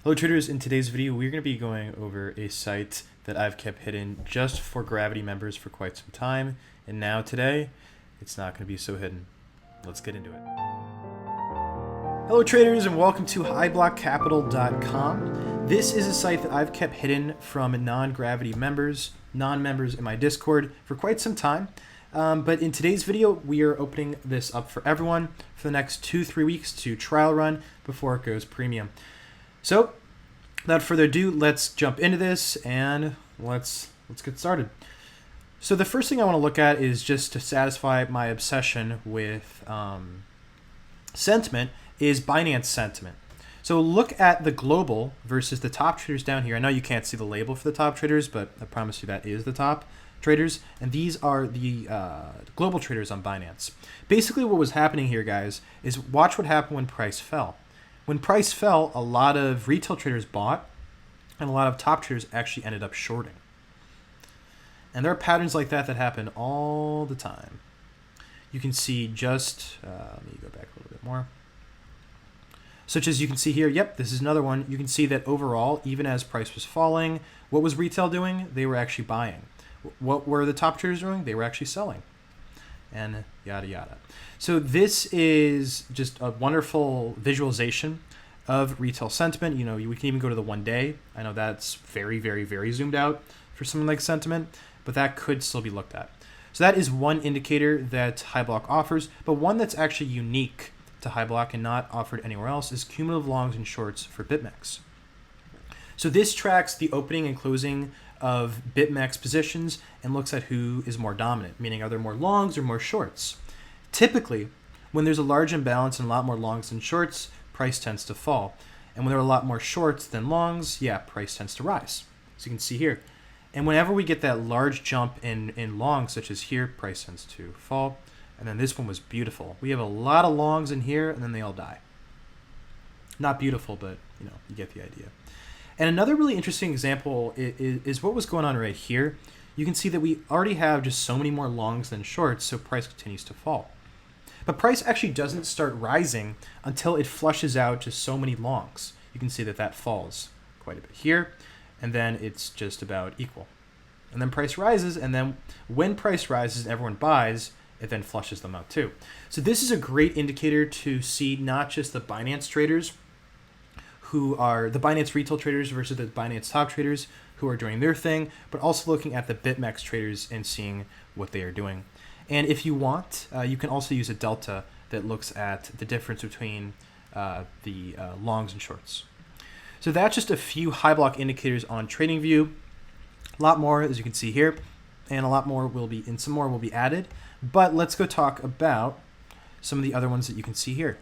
Hello traders, in today's video we're going to be going over a site that I've kept hidden just for Gravity members for quite some time, and now today it's not going to be so hidden. Let's get into it. Hello traders and welcome to Hyblockcapital.com. This is a site that I've kept hidden from non-Gravity members, non-members in my Discord for quite some time. But in today's video, we are opening this up for everyone for the next 2-3 weeks to trial run before it goes premium. So, without further ado, let's jump into this and let's get started. So the first thing I want to look at is just to satisfy my obsession with sentiment is Binance sentiment. So look at the global versus the top traders down here. I know you can't see the label for the top traders, but I promise you that is the top traders, and these are the global traders on Binance. Basically what was happening here, guys, is watch what happened when price fell. When price fell, a lot of retail traders bought, and a lot of top traders actually ended up shorting. And there are patterns like that that happen all the time. You can see just, let me go back a little bit more. Such as you can see here, yep, this is another one. You can see that overall, even as price was falling, what was retail doing? They were actually buying. What were the top traders doing? They were actually selling. And yada yada. So this is just a wonderful visualization of retail sentiment. You know, we can even go to the 1 day. I know that's very, very, very zoomed out for something like sentiment, but that could still be looked at. So that is one indicator that Hyblock offers, but one that's actually unique to Hyblock and not offered anywhere else is cumulative longs and shorts for BitMEX. So this tracks the opening and closing of BitMEX positions and looks at who is more dominant, meaning are there more longs or more shorts? Typically, when there's a large imbalance and a lot more longs than shorts, price tends to fall. And when there are a lot more shorts than longs, yeah, price tends to rise. So you can see here. And whenever we get that large jump in longs, such as here, price tends to fall. And then this one was beautiful. We have a lot of longs in here, and then they all die. Not beautiful, but you know, you get the idea. And another really interesting example is what was going on right here. You can see that we already have just so many more longs than shorts, so price continues to fall. But price actually doesn't start rising until it flushes out just so many longs. You can see that that falls quite a bit here, and then it's just about equal. And then price rises, and then when price rises and everyone buys, it then flushes them out too. So this is a great indicator to see not just the Binance traders, who are the Binance retail traders versus the Binance top traders who are doing their thing, but also looking at the BitMEX traders and seeing what they are doing. And if you want, you can also use a delta that looks at the difference between the longs and shorts. So that's just a few Hyblock indicators on TradingView. A lot more, as you can see here, and a lot more will be, and some more will be added. But let's go talk about some of the other ones that you can see here.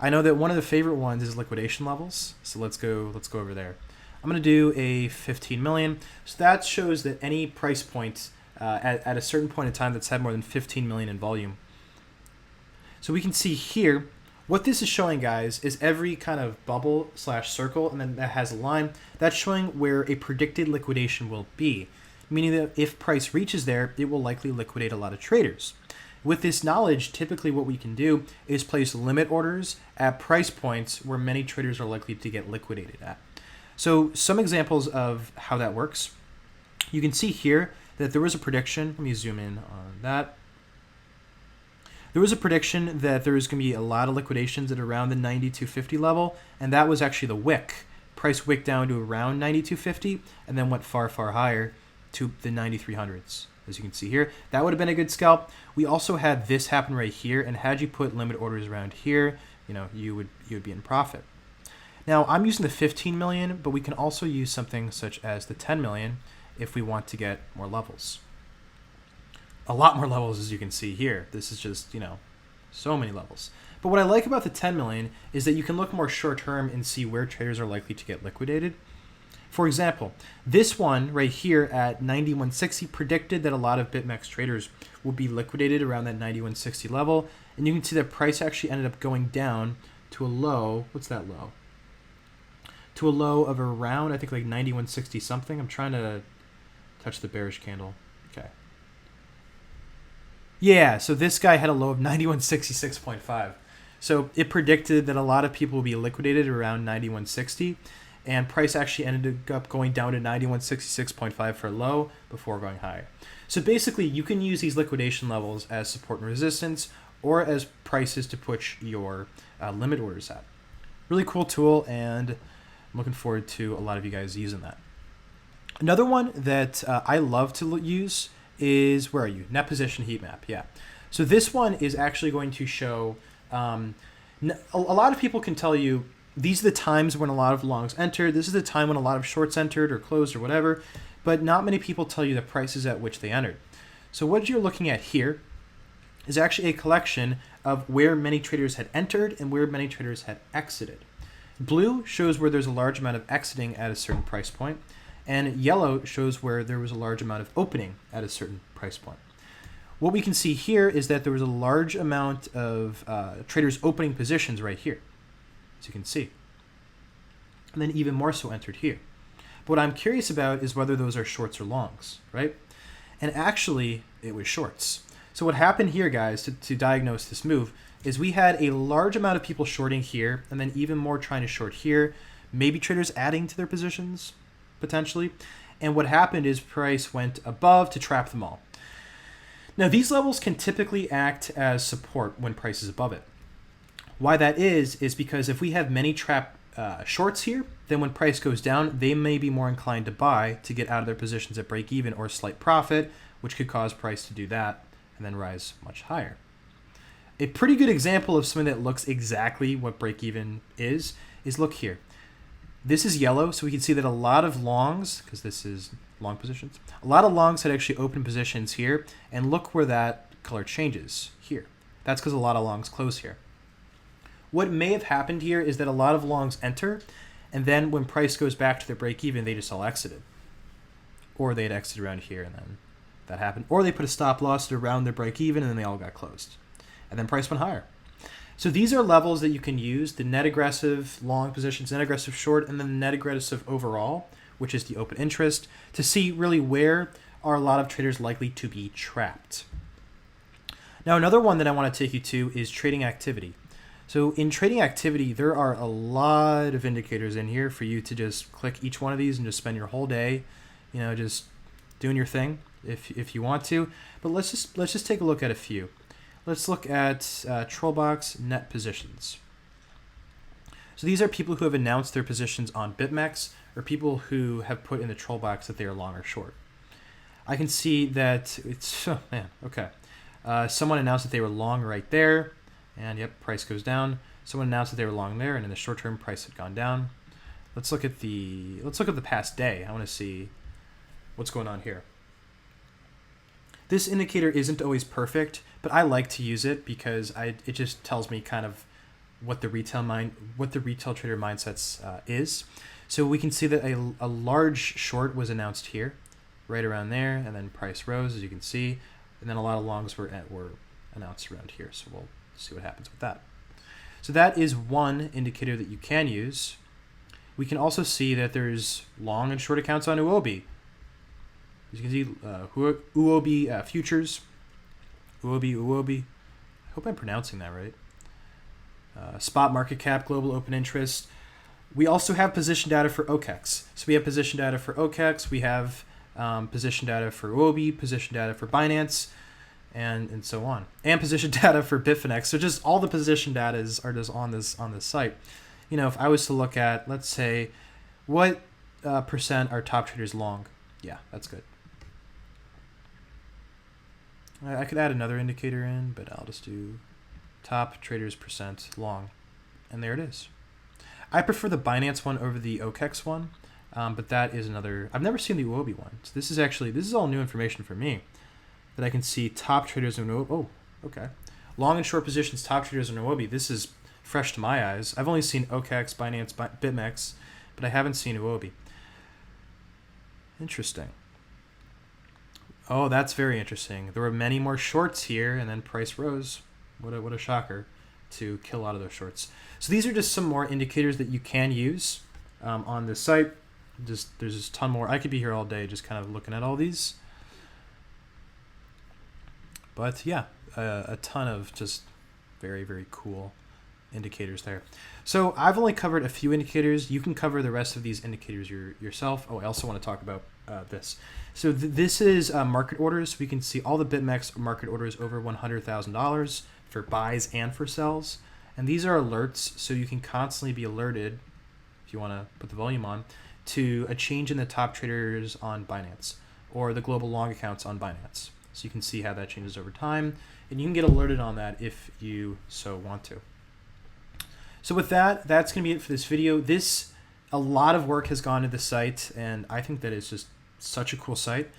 I know that one of the favorite ones is liquidation levels, so let's go over there. I'm going to do a 15 million. So that shows that any price point at a certain point in time that's had more than 15 million in volume. So we can see here, what this is showing, guys, is every kind of bubble / circle, and then that has a line, that's showing where a predicted liquidation will be, meaning that if price reaches there, it will likely liquidate a lot of traders. With this knowledge, typically what we can do is place limit orders at price points where many traders are likely to get liquidated at. So some examples of how that works. You can see here that there was a prediction. Let me zoom in on that. There was a prediction that there was going to be a lot of liquidations at around the 92.50 level, and that was actually the wick. Price wicked down to around 92.50 and then went far, far higher to the 9300s. As you can see here, that would have been a good scalp. We also had this happen right here, and had you put limit orders around here, you know, you would be in profit. Now I'm using the 15 million, but we can also use something such as the 10 million if we want to get more levels. A lot more levels, as you can see here. This is just, you know, so many levels. But what I like about the 10 million is that you can look more short term and see where traders are likely to get liquidated. For example, this one right here at 91.60 predicted that a lot of BitMEX traders will be liquidated around that 91.60 level. And you can see that price actually ended up going down to a low. What's that low? To a low of around, I think, like 91.60 something. I'm trying to touch the bearish candle. Okay. Yeah, so this guy had a low of 91.66.5. So it predicted that a lot of people will be liquidated around 91.60. and price actually ended up going down to 9166.5 for a low before going higher. So basically, you can use these liquidation levels as support and resistance, or as prices to push your limit orders at. Really cool tool, and I'm looking forward to a lot of you guys using that. Another one that I love to use is, where are you? Net position heat map, yeah. So this one is actually going to show, a lot of people can tell you, these are the times when a lot of longs entered, this is the time when a lot of shorts entered or closed or whatever, but not many people tell you the prices at which they entered. So what you're looking at here is actually a collection of where many traders had entered and where many traders had exited. Blue shows where there's a large amount of exiting at a certain price point, and yellow shows where there was a large amount of opening at a certain price point. What we can see here is that there was a large amount of traders opening positions right here, as you can see, and then even more so entered here. But what I'm curious about is whether those are shorts or longs, right? And actually, it was shorts. So what happened here, guys, to diagnose this move, is we had a large amount of people shorting here, and then even more trying to short here, maybe traders adding to their positions, potentially. And what happened is price went above to trap them all. Now, these levels can typically act as support when price is above it. Why that is because if we have many trap shorts here, then when price goes down, they may be more inclined to buy to get out of their positions at break even or slight profit, which could cause price to do that and then rise much higher. A pretty good example of something that looks exactly what break even is look here. This is yellow, so we can see that a lot of longs, because this is long positions, a lot of longs had actually open positions here, and look where that color changes here. That's because a lot of longs close here. What may have happened here is that a lot of longs enter, and then when price goes back to their break even, they just all exited. Or they had exited around here, and then that happened. Or they put a stop loss around their break even, and then they all got closed. And then price went higher. So these are levels that you can use, the net aggressive long positions, net aggressive short, and then the net aggressive overall, which is the open interest, to see really where are a lot of traders likely to be trapped. Now, another one that I want to take you to is trading activity. So in trading activity, there are a lot of indicators in here for you to just click each one of these and just spend your whole day, just doing your thing if you want to. But let's just take a look at a few. Let's look at Trollbox net positions. So these are people who have announced their positions on BitMEX, or people who have put in the Trollbox that they are long or short. I can see that it's, oh man, okay. Someone announced that they were long right there, and yep, price goes down. Someone announced that they were long there, and in the short term, price had gone down. Let's look at the past day. I want to see what's going on here. This indicator isn't always perfect, but I like to use it because it just tells me kind of what the retail trader mindsets is. So we can see that a large short was announced here, right around there, and then price rose, as you can see, and then a lot of longs were announced around here. So we'll see what happens with that. So that is one indicator that you can use. We can also see that there's long and short accounts on Huobi. As you can see, Huobi futures, Huobi. I hope I'm pronouncing that right. Spot market cap, global open interest. We also have position data for OKEX. So we have position data for OKEX. We have position data for Huobi, position data for Binance, and so on, and position data for Bitfinex. So just all the position data are just on this site. If I was to look at, let's say, what percent are top traders long? Yeah, that's good. I could add another indicator in, but I'll just do top traders percent long, and there it is. I prefer the Binance one over the OKEX one, but that is another. I've never seen the Huobi one, so this is all new information for me. That I can see top traders in Huobi. Oh, okay. Long and short positions, top traders in Huobi. This is fresh to my eyes. I've only seen OKEX, Binance, BitMEX, but I haven't seen Huobi. Interesting. Oh, that's very interesting. There were many more shorts here, and then price rose. What a shocker to kill a lot of those shorts. So these are just some more indicators that you can use on this site. There's just a ton more. I could be here all day just kind of looking at all these. But yeah, a ton of just very, very cool indicators there. So I've only covered a few indicators. You can cover the rest of these indicators yourself. Oh, I also want to talk about this. So this is market orders. We can see all the BitMEX market orders over $100,000 for buys and for sells. And these are alerts, so you can constantly be alerted, if you want to put the volume on, to a change in the top traders on Binance or the global long accounts on Binance. So you can see how that changes over time, and you can get alerted on that if you so want to. So with that, that's going to be it for this video. A lot of work has gone into the site, and I think that it's just such a cool site.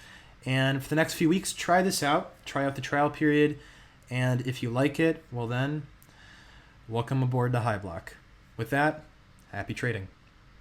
And for the next few weeks, try this out. Try out the trial period, and if you like it, well then, welcome aboard to Hyblock. With that, happy trading.